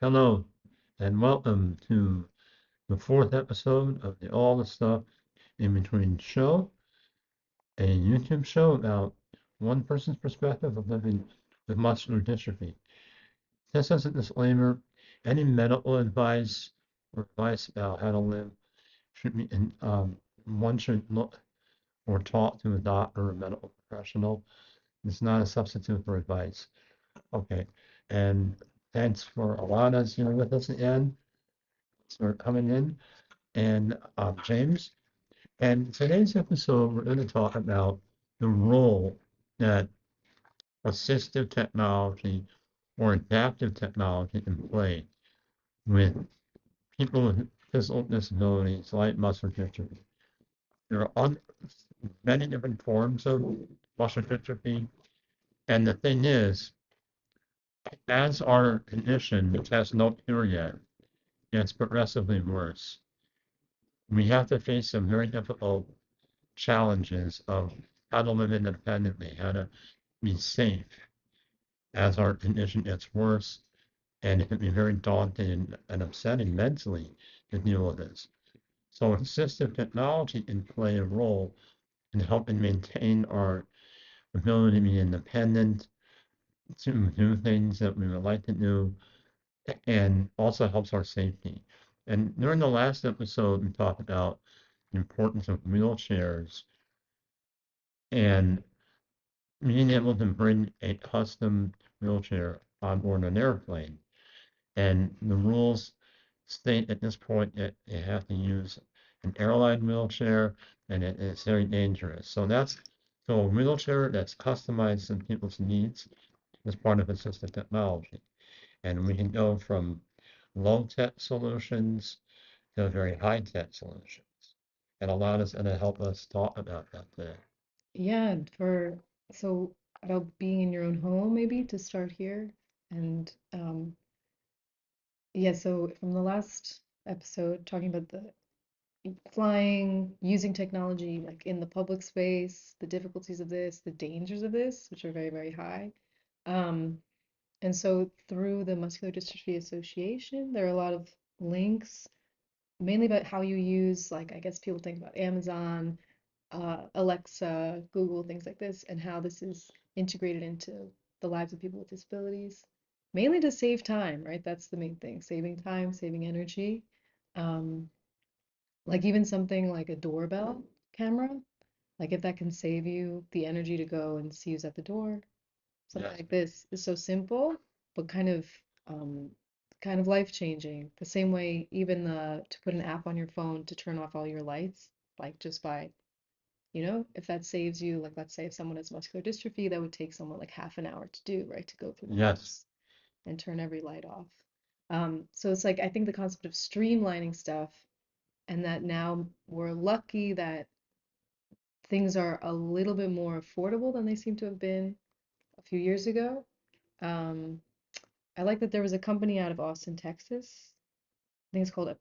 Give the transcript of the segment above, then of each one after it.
Hello, and welcome to the fourth episode of the All the Stuff in Between show, a YouTube show about one person's perspective of living with muscular dystrophy. This as a disclaimer, any medical advice or advice about how to live should be, one should look or talk to a doctor or a medical professional. It's not a substitute for advice. Okay, and thanks for Alana's here with us again. Thanks for coming in. And James. And today's episode, we're going to talk about the role that assistive technology or adaptive technology can play with people with physical disabilities like muscular dystrophy. There are many different forms of muscular dystrophy, and the thing is, as our condition, which has no cure yet, gets progressively worse, we have to face some very difficult challenges of how to live independently, how to be safe as our condition gets worse, and it can be very daunting and upsetting mentally to deal with this. So assistive technology can play a role in helping maintain our ability to be independent, to do things that we would like to do, and also helps our safety. And during the last episode, we talked about the importance of wheelchairs and being able to bring a custom wheelchair on board an airplane. And the rules state at this point that you have to use an airline wheelchair and it's very dangerous. So a wheelchair that's customized to people's needs is part of assistive technology. And we can go from low tech solutions to very high tech solutions. And Alana's going to help us talk about that today. Yeah, for so about being in your own home, maybe to start here. And yeah, so from the last episode, talking about the flying, using technology like in the public space, the difficulties of this, the dangers of this, which are very, very high. Um, and so through the Muscular Dystrophy Association, there are a lot of links, mainly about how you use, like, I guess people think about Amazon, Alexa, Google, things like this, and how this is integrated into the lives of people with disabilities, mainly to save time, right? That's the main thing, saving time, saving energy. Um, like even something like a doorbell camera, like if that can save you the energy to go and see who's at the door, something Yes. like this is so simple, but um, kind of life-changing. The same way, even to put an app on your phone to turn off all your lights, like just by if that saves you, like let's say if someone has muscular dystrophy, that would take someone like half an hour to do, right? To go through the Yes. house and turn every light off. So it's like I think the concept of streamlining stuff and that now we're lucky that things are a little bit more affordable than they seem to have been a few years ago. Um, I like that there was a company out of Austin, Texas. I think it's called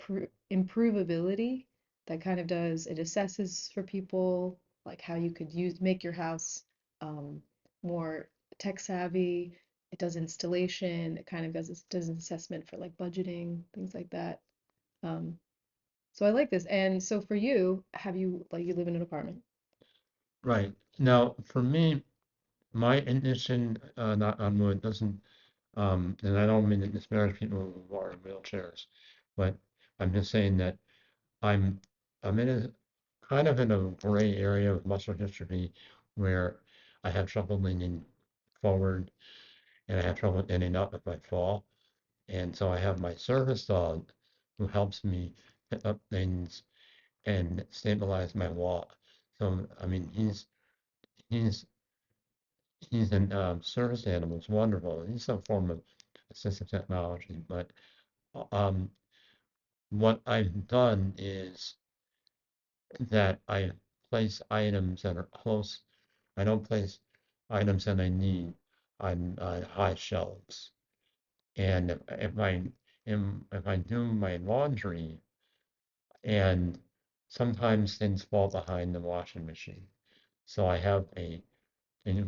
Improvability that kind of does it assesses for people like how you could make your house um, more tech savvy. It does installation. It kind of does an assessment for like budgeting, things like that. Um, so I like this. And so for you, have you like you live in an apartment? Right. Now, for me, my condition, knock on wood, doesn't, and I don't mean to disparage people who are in wheelchairs, but I'm just saying that I'm I'm in a kind of in a gray area of muscular dystrophy where I have trouble leaning forward and I have trouble getting up if I fall. And so I have my service dog who helps me pick up things and stabilize my walk. So I mean he's he's an service animal. It's wonderful. He's some form of assistive technology. But um, what I've done is that I place items that are close. I don't place items that I need on high shelves. And if I do my laundry, and sometimes things fall behind the washing machine, so I have a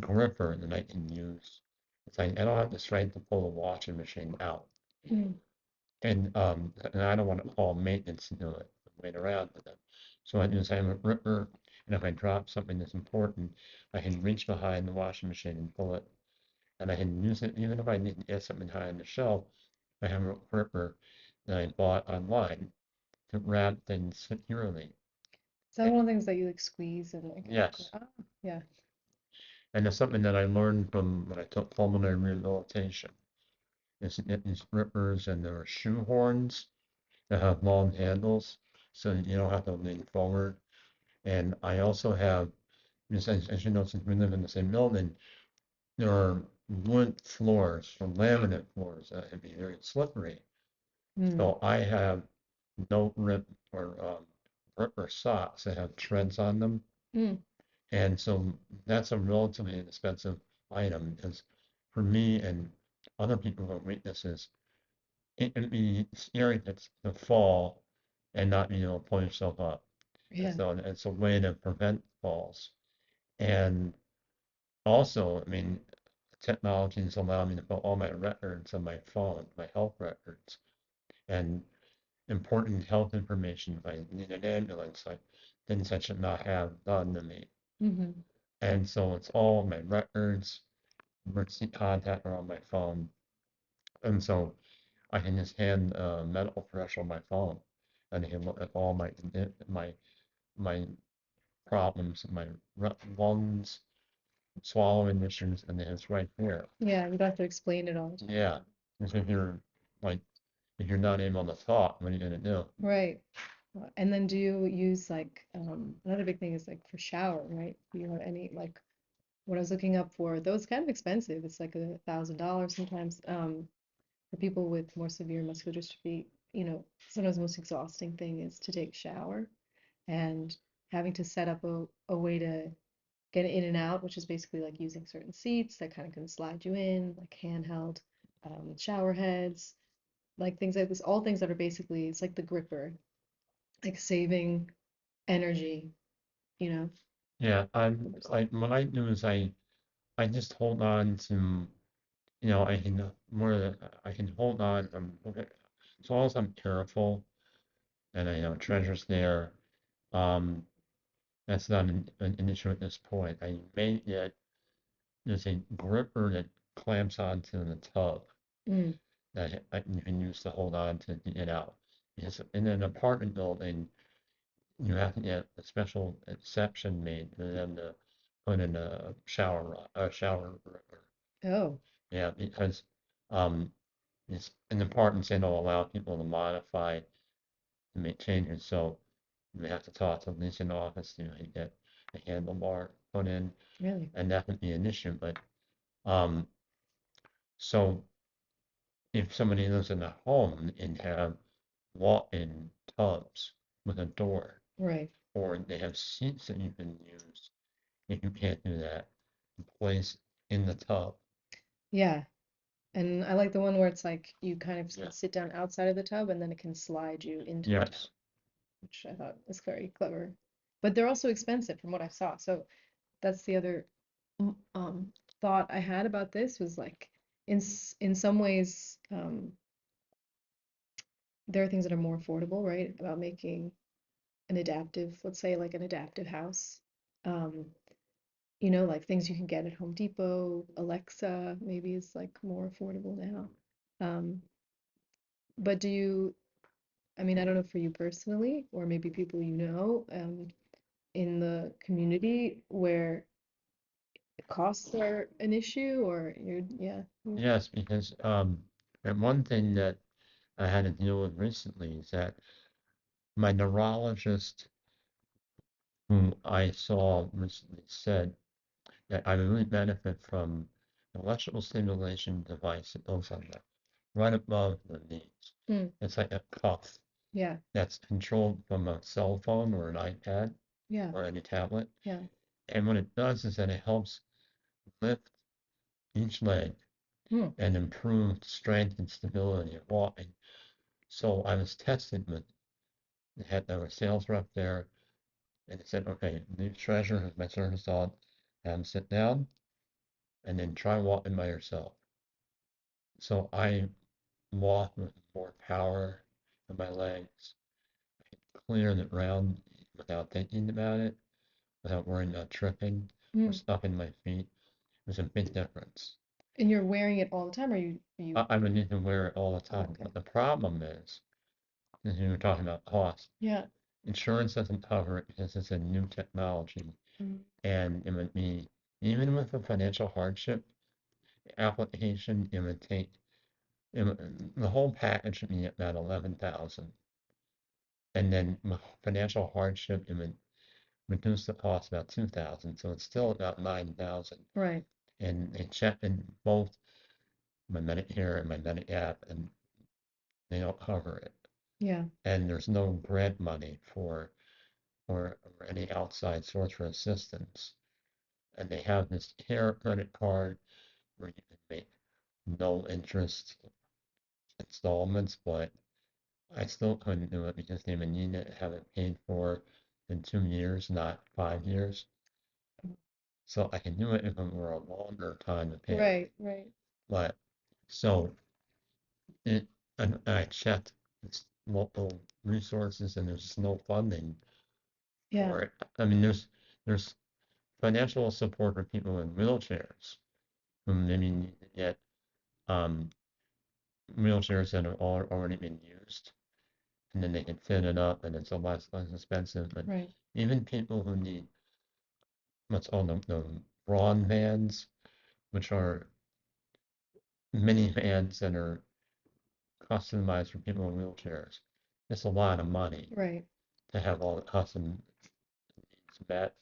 gripper that I can use. It's like I don't have the strength to pull the washing machine out. and I don't want to call maintenance to do it, wait around with them. So I just have a ripper, and if I drop something that's important, I can reach behind the washing machine and pull it, and I can use it even if I need to get something high on the shelf. I have a ripper that I bought online to wrap things securely. Is that Eh, one of the things that you like squeeze and like Yes, ah, yeah. and it's something that I learned from when I took pulmonary rehabilitation. Is to get these rippers and there are shoe horns that have long handles so that you don't have to lean forward. And I also have, just as you know, since we live in the same building, there are wood floors or laminate floors that can be very slippery. Mm, So I have no rip or socks that have treads on them. mm, And so that's a relatively inexpensive item because for me and other people who have weaknesses, it can be scary to fall and not be able to pull yourself up. And yeah. so it's a way to prevent falls. And also, I mean, technology has allowed me to put all my records on my phone, my health records, and important health information if I need an ambulance, like things I should not have done to me. Hmm. And so it's all my records, emergency contact are on my phone. And so I can just hand a medical professional my phone and he can look at all my problems, my lungs, swallowing issues, and it's right there. Yeah, you don't have to explain it all. Yeah, because like if you're not able to talk, what are you gonna do? Right. And then do you use like another big thing is like for shower, right? Do you have any like what I was looking up for, those kind of expensive. It's like $1,000 sometimes. For people with more severe muscular dystrophy, sometimes the most exhausting thing is to take a shower and having to set up a way to get in and out, which is basically like using certain seats that kind of can slide you in, like handheld shower heads, like things like this, all things that are basically, it's like the gripper, like saving energy, you know? Yeah, I'm like what I do is I just hold on to I can I can hold on okay, as long as I'm careful and I know treasures there. Um, that's not an issue at this point. I may get there's a gripper that clamps onto the tub Mm, that you can use to hold on to get out. Because in an apartment building, you have to get a special exception made for them to put in a shower gripper. oh, Yeah, because um, it's in apartments they don't allow people to modify to make changes, so they have to talk to the leasing office to get a handlebar put in, really? and that would be an issue. But um, so if somebody lives in a home and have walk-in tubs with a door, Right. or they have seats that you can use, if you can't do that, place in the tub. Yeah. And I like the one where it's like you kind of Yeah. sit down outside of the tub and then it can slide you into the tub, Yes. which I thought was very clever. But they're also expensive from what I saw. So that's the other mm, um, thought I had about this was like in some ways there are things that are more affordable, right? About making an adaptive, let's say like an adaptive house. Um, like things you can get at Home Depot, Alexa maybe is like more affordable now. Um, but I mean, I don't know for you personally, or maybe people in the community where costs are an issue, or yeah. Yes, because and one thing that I had to deal with recently is that my neurologist, who I saw recently, said that I really benefit from an electrical stimulation device that goes on the right above the knees. Mm, It's like a cuff yeah, that's controlled from a cell phone or an iPad yeah, or any tablet. yeah. And what it does is that it helps lift each leg Mm, and improve strength and stability of walking. So I was tested with had our sales rep there and it said, okay, leave treasure as my service dog, have him sit down and then try walking by yourself. So I walked with more power in my legs. I can clear the ground without thinking about it, without worrying about tripping or Mm. stuffing my feet. There's a big difference. And you're wearing it all the time, or you I would need to wear it all the time. okay. But the problem is, as you were talking about cost, Yeah. insurance doesn't cover it because it's a new technology. Mm. And it would be, even with a financial hardship application, it would take, the whole package would be about 11,000. And then financial hardship, it would reduce the cost about 2,000. So it's still about 9,000. Right. And they check in both my Medicare and my Medigap, and they don't cover it. Yeah. And there's no grant money or any outside source for assistance. And they have this care credit card where you can make no interest installments, but I still couldn't do it because they would need to have it paid for in 2 years, not 5 years. So I can do it if it were a longer time to pay it. Right. Right. But so it, and I checked its local resources and there's no funding Yeah. for it. I mean, there's financial support for people in wheelchairs who maybe need to get um, wheelchairs that have already been used, and then they can fit it up, and it's a less expensive. But Right. even people who need what's called the Braun vans, which are minivans that are customized for people in wheelchairs, it's a lot of money Right. to have all the custom needs met,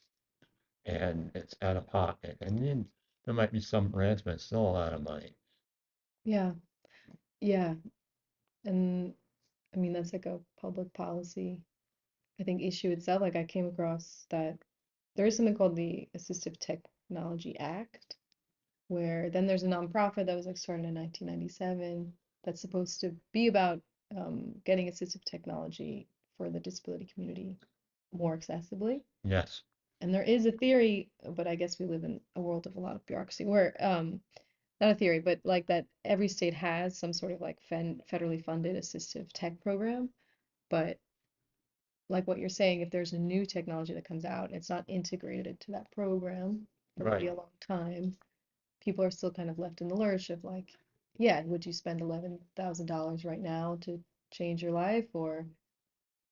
and it's out of pocket. And then there might be some grants, but it's still a lot of money. Yeah. Yeah. And I mean, that's like a public policy, I think, issue itself. Like I came across that there is something called the Assistive Technology Act, where then there's a nonprofit that was like started in 1997 that's supposed to be about getting assistive technology for the disability community more accessibly. Yes, And there is a theory, but I guess we live in a world of a lot of bureaucracy where not a theory, but like that every state has some sort of like federally funded assistive tech program. But like what you're saying, if there's a new technology that comes out, it's not integrated into that program for maybe right. a long time. People are still kind of left in the lurch of like, yeah, would you spend $11,000 right now to change your life? Or,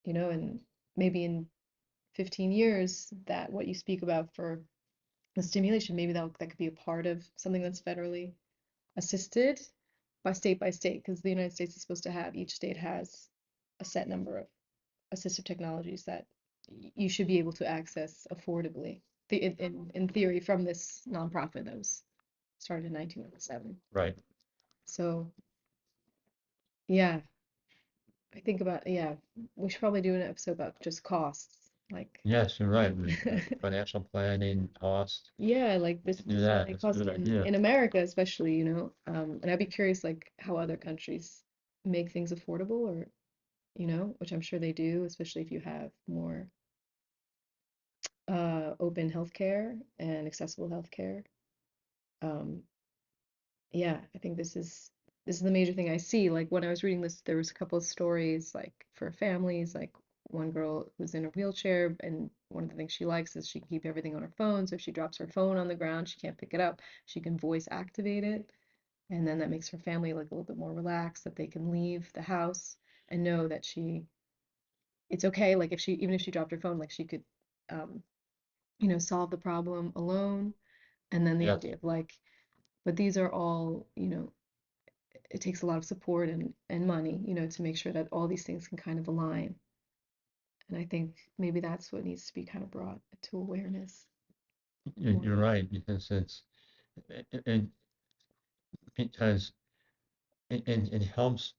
and maybe in 15 years, that what you speak about for the stimulation, maybe that could be a part of something that's federally assisted by state, because the United States is supposed to have, each state has a set number of assistive technologies that you should be able to access affordably, in theory, from this nonprofit that was started in 1997. Right. So, yeah, I think about, yeah, we should probably do an episode about just costs. Like, Yes, you're right. Financial planning, cost. yeah, like We this can do this is what that. they That's a cost good idea. in America, especially, and I'd be curious like how other countries make things affordable, or, which I'm sure they do, especially if you have more open healthcare and accessible healthcare. Um, yeah, I think this is the major thing I see. Like when I was reading this, there was a couple of stories like for families, like one girl who's in a wheelchair, and one of the things she likes is she can keep everything on her phone. So if she drops her phone on the ground, she can't pick it up. She can voice activate it, and then that makes her family like a little bit more relaxed, that they can leave the house and know that it's okay. Like if she even if she dropped her phone, like she could um, solve the problem alone. And then the Yes. idea of like, but these are all, it takes a lot of support and money, to make sure that all these things can kind of align. And I think maybe that's what needs to be kind of brought to awareness more. You're right because it because it helps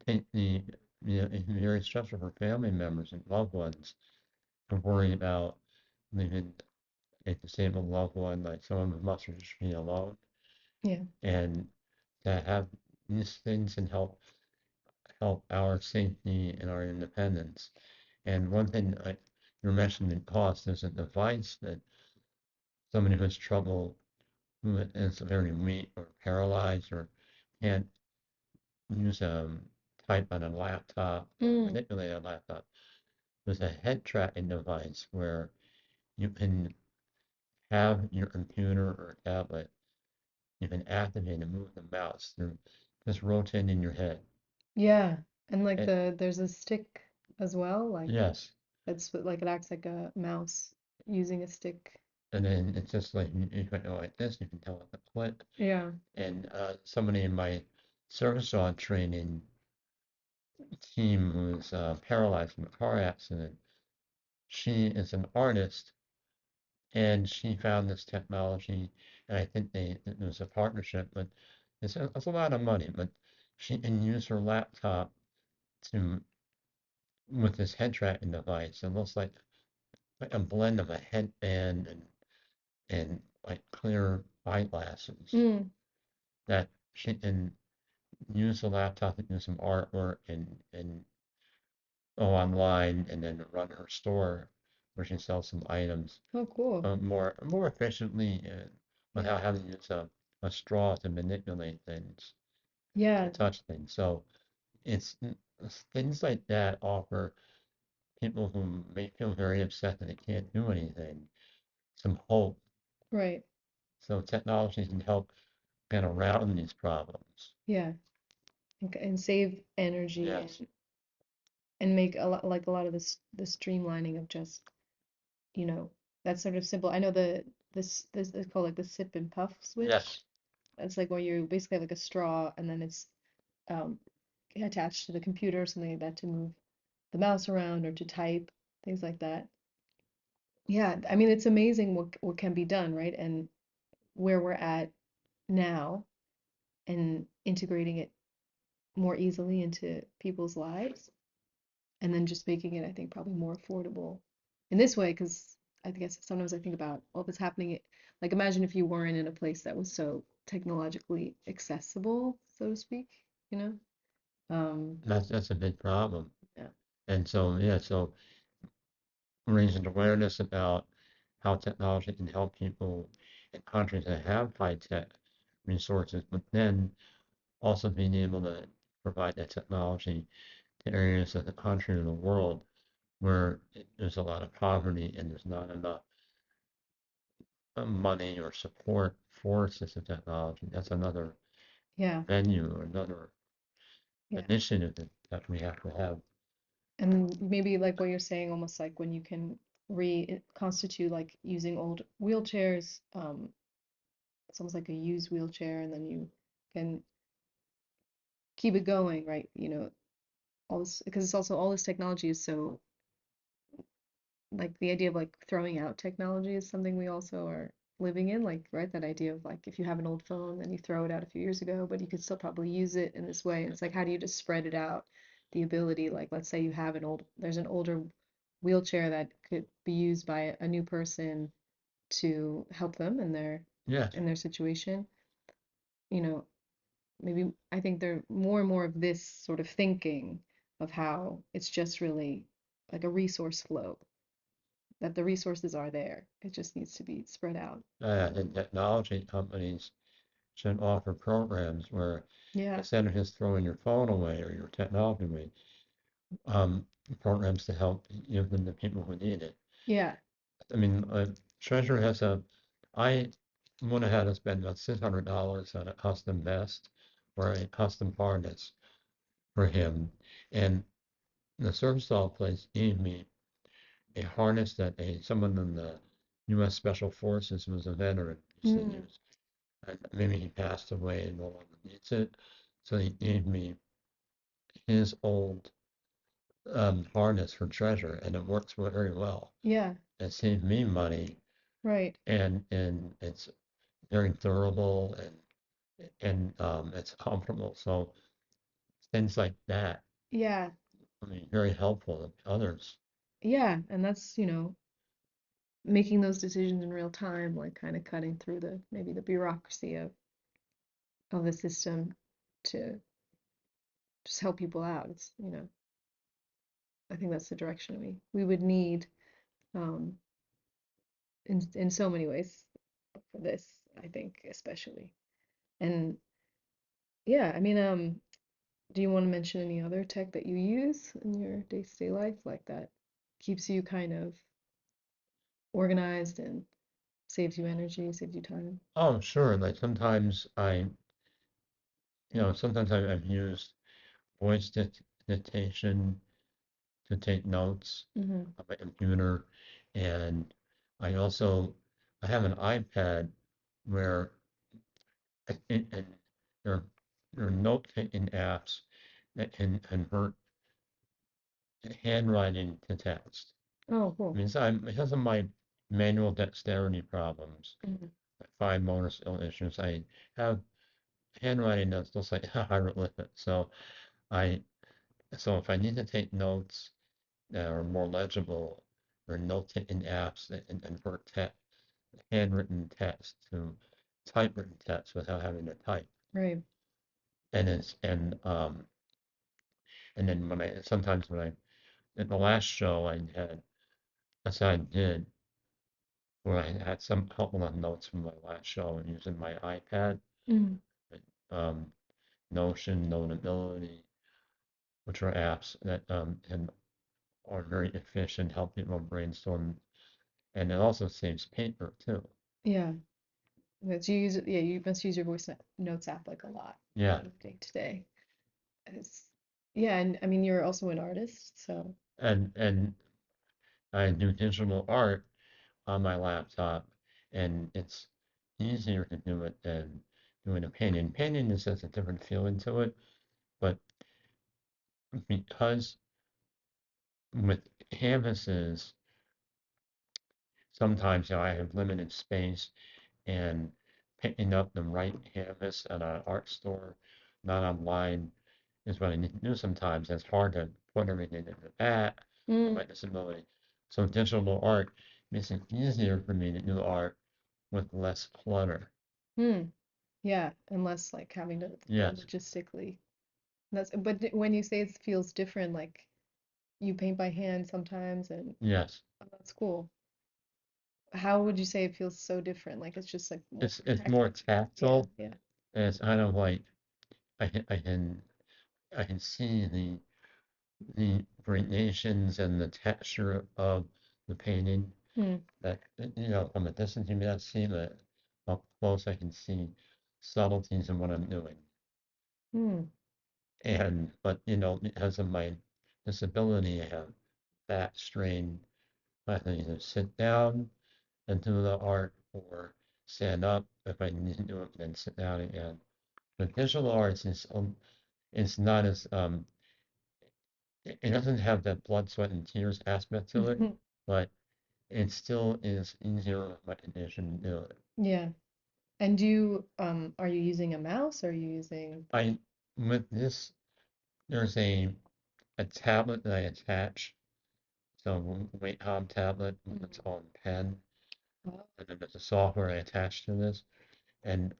take it's very stressful for family members and loved ones to worry about leaving a disabled loved one, like someone with muscular dystrophy alone, Yeah. and to have these things can help our safety and our independence. And one thing you're mentioning cost is a device that somebody who has trouble, who is very weak or paralyzed or can't use type on a laptop or Mm. manipulate a laptop. There's a head tracking device where you can have your computer or tablet, you can activate and move the mouse through just rotating your head. Yeah. And like And there's a stick as well, like yes, like it acts like a mouse using a stick. and then it's just like you can go like this, you can tell it to click. Yeah. And somebody in my service dog training team who's paralyzed in a car accident, she is an artist and she found this technology, and I think it was a partnership, but it's a lot of money, but she can use her laptop to with this head tracking device. It looks like a blend of a headband and like clear eyeglasses Mm. that she can use the laptop to do some artwork and go online and then run her store where she sells some items Oh, cool. more efficiently and Yeah. without having to use a straw to manipulate things, to Yeah. touch things. So it's things like that offer people who may feel very upset that they can't do anything some hope. Right. So technology can help get around these problems. Yeah. And save energy Yes, and make a lot like a lot of this the streamlining of just, you know, that sort of simple. I know this is called like the sip and puff switch. yes, It's like where you basically have like a straw and then it's um attached to the computer or something like that to move the mouse around or to type, things like that. Yeah, I mean it's amazing what can be done, right? And where we're at now and integrating it more easily into people's lives and then just making it, I think, probably more affordable in this way, because I guess sometimes I think about, well, if it's happening, like imagine if you weren't in a place that was so technologically accessible, so to speak, you know? Um, that's a big problem. yeah, And so yeah, so raising awareness about how technology can help people in countries that have high tech resources, but then also being able to provide that technology to areas of the country or the world where there's a lot of poverty and there's not enough money or support for assistive technology. That's another yeah, venue or another yeah. initiative that we have to have. And maybe like what you're saying, almost like when you can reconstitute like using old wheelchairs, it's almost like a used wheelchair, and then you can keep it going, right? You know, all this because it's also all this technology is so like the idea of like throwing out technology is something we also are living in, like, right? That idea of like if you have an old phone, then you throw it out a few years ago, but you could still probably use it in this way. And it's like, how do you just spread it out? The ability, like, let's say you have there's an older wheelchair that could be used by a new person to help them Yes, in their situation. You know, maybe I think there more and more of this sort of thinking of how it's just really like a resource flow that the resources are there. It just needs to be spread out. and technology companies should offer programs where Yeah. instead of just throwing your phone away or your technology away, um, programs to help give them to people who need it. Yeah. I mean, Treasure has I would have had to spend about $600 on a custom vest or a custom harness for him. And the service dog place gave me a harness that someone in the U.S. Special Forces who was a veteran used to Mm. use. And maybe he passed away and no longer needs it. So he gave me his old harness for Treasure, and it works very well. Yeah. It saved me money, Right. and it's very durable and it's comfortable. So things like that, Yeah. I mean, very helpful to others. Yeah. And that's, making those decisions in real time, like kind of cutting through the maybe the bureaucracy of the system to just help people out. I think that's the direction we would need um in so many ways for this, I think, especially. And yeah, I mean, Do you want to mention any other tech that you use in your day-to-day life, like that keeps you kind of organized and saves you energy, saves you time? Oh, sure. Like sometimes sometimes I've used voice dictation to take notes Mm-hmm. on my computer, and I also I have an iPad where and there there are note-taking apps that can convert handwriting to text. Oh, I cool. mean, so because of my manual dexterity problems, Mm-hmm. my fine motor skill issues, I have handwriting that's just like hieroglyphic. I so if I need to take notes that are more legible, or note-taking apps that can convert handwritten text to typewritten text without having to type. Right. And it's and then sometimes when I at the last show I had as I did where I had some couple of notes from my last show and using my iPad, Mm. um, Notion, Notability, which are apps that and are very efficient, help people brainstorm, and it also saves paper too. Yeah. That's you use it, yeah, you must use your notes app like a lot Yeah, day to day. It's yeah, and I mean you're also an artist, so and I do digital art on my laptop, and it's easier to do it than doing a painting. Painting just has a different feeling to it, but because with canvases, sometimes I have limited space, and picking up the right canvas at an art store, not online, is what I need to do sometimes. It's hard to put everything in the vat for mm, my disability. So digital art makes it easier for me to do art with less clutter. mm, yeah, unless like having to Yes, logistically. That's but when you say it feels different, like you paint by hand sometimes, and yes. oh, that's cool. How would you say it feels so different? Like it's just like more It's more tactile. Yeah, tactile, yeah. and it's kind of like I can I can I can see the gradations and the texture of the painting. Hmm. That from a distance you may not see, but up close I can see subtleties in what I'm doing. Hmm. And but because of my disability, I have back strain. I have to either sit down and do the art or stand up if I need to do it, then sit down again. But visual arts is not as it doesn't have that blood, sweat, and tears aspect to it, but it still is easier with my condition to do it. Yeah. And are you using a mouse or are you using the I with this there's a tablet that I attach, so Wacom tablet with its Mhm. own pen, Oh, and then there's a software I attach to this, and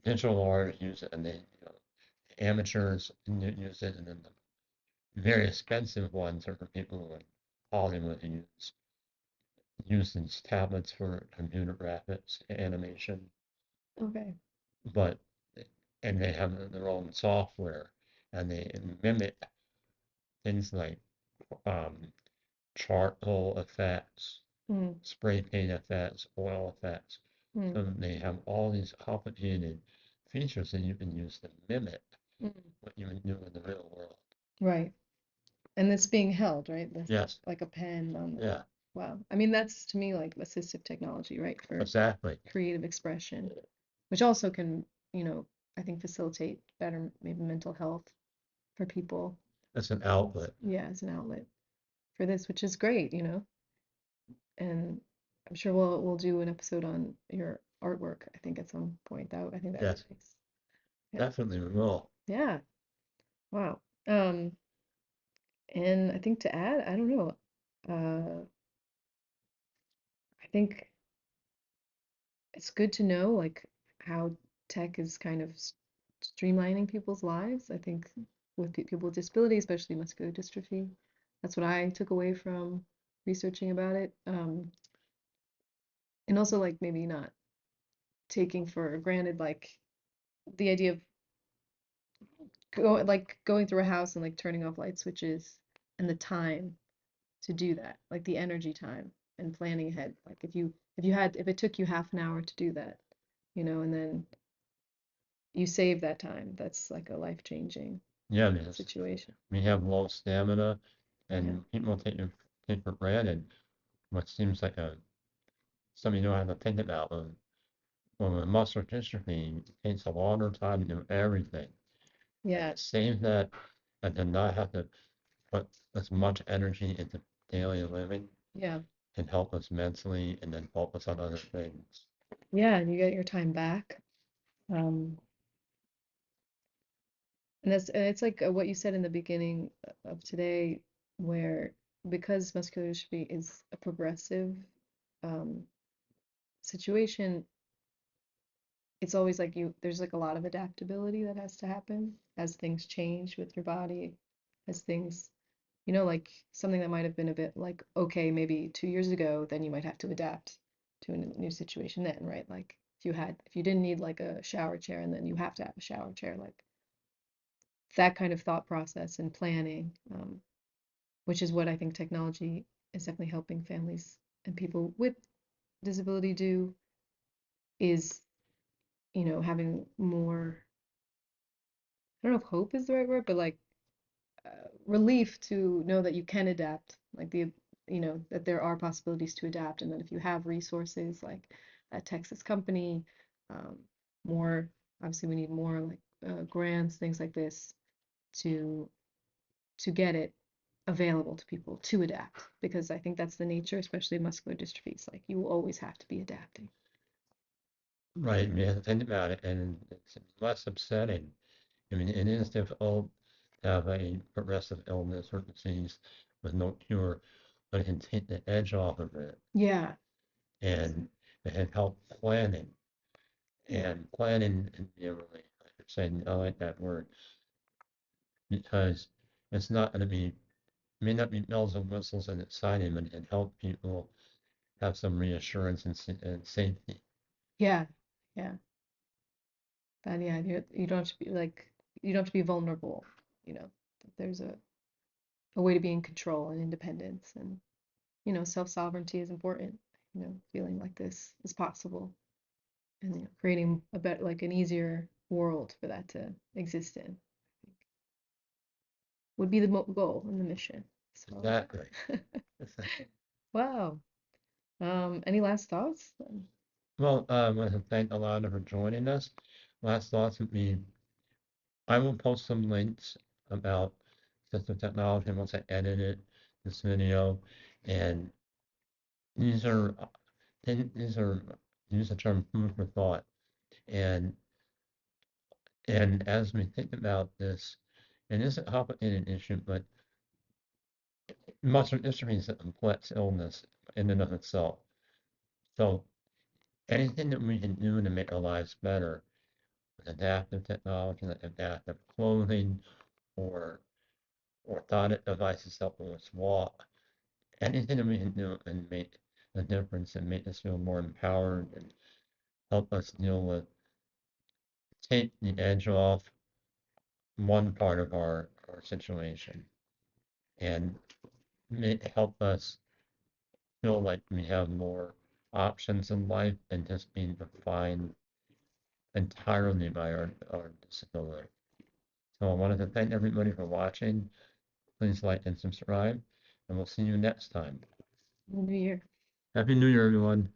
digital artists use it, and amateurs use it, and then the very expensive ones are for people who are in Hollywood who use these tablets for computer graphics, animation, okay. but and they have their own software, and they mimic things like um, charcoal effects, Hmm. spray paint effects, oil effects. Hmm. So they have all these complicated features that you can use to mimic Hmm. what you would do in the real world. Right. And it's being held, right? This Yes, like a pen on the yeah, wow. I mean, that's to me like assistive technology, right? For exactly. creative expression, which also can, you know, I think facilitate better maybe mental health for people. It's an outlet. Yeah, as an outlet for this, which is great, you know. And I'm sure we'll do an episode on your artwork, I think at some point. I think that'd be Yes, nice. Yeah. definitely we will. Yeah. Wow. Um, and I think to add, I don't know. I think it's good to know like how tech is kind of streamlining people's lives. I think with people with disability, especially muscular dystrophy, that's what I took away from researching about it. And also like maybe not taking for granted like the idea of going through a house and like turning off light switches and the time to do that, like the energy time and planning ahead. Like if it took you half an hour to do that, and then you save that time, that's like a life-changing Yeah, because situation. we have low stamina, Yeah. and people take for granted what seems like something you don't have to think about. When with muscular dystrophy, it takes a longer time to do everything. And Yeah. to save that and to not have to put as much energy into daily living Yeah. can help us mentally and then focus on other things. Yeah, and you get your time back. Um, and it's like what you said in the beginning of today, where because muscular dystrophy is a progressive um, situation, it's always like there's like a lot of adaptability that has to happen as things change with your body, as things, like something that might have been a bit like, okay, maybe 2 years ago, then you might have to adapt to a new situation then, right? Like if you didn't need like a shower chair and then you have to have a shower chair, like that kind of thought process and planning, which is what I think technology is definitely helping families and people with disability do, is, having more, I don't know if hope is the right word, but like relief to know that you can adapt, like that there are possibilities to adapt, and that if you have resources like that Texas company, um, more, obviously we need more like grants, things like this to get it available to people to adapt, because I think that's the nature, especially muscular dystrophies. Like you will always have to be adapting. Right, you have to think about it, and it's less upsetting. I mean, it is difficult to have a progressive illness or disease with no cure, but it can take the edge off of it, Yeah. and it can help planning. Yeah. And planning, and really, like you're saying, I like that word, because it's not going to be, may not be bells and whistles and exciting, but it can help people have some reassurance and safety. Yeah. Yeah. That, yeah, you don't have to be like, you don't have to be vulnerable, that there's a way to be in control and independence, and self-sovereignty is important, feeling like this is possible, and creating a better, like an easier world for that to exist in would be the goal and the mission. So Exactly. wow. Any last thoughts? Well, I want to thank Alanna for joining us. Last thoughts would be I will post some links about assistive technology once I edited this video. And these are these are use the term food for thought. And as we think about this, and this is a complicated issue, but muscular dystrophy is a complex illness in and of itself. So anything that we can do to make our lives better with adaptive technology, like adaptive clothing or orthotic devices helping us walk, anything that we can do and make a difference and make us feel more empowered and help us deal with, take the edge off one part of our situation and help us feel like we have more options in life and just being defined entirely by our disability. So I wanted to thank everybody for watching. Please like and subscribe, and we'll see you next time. New Year. Happy New Year, everyone.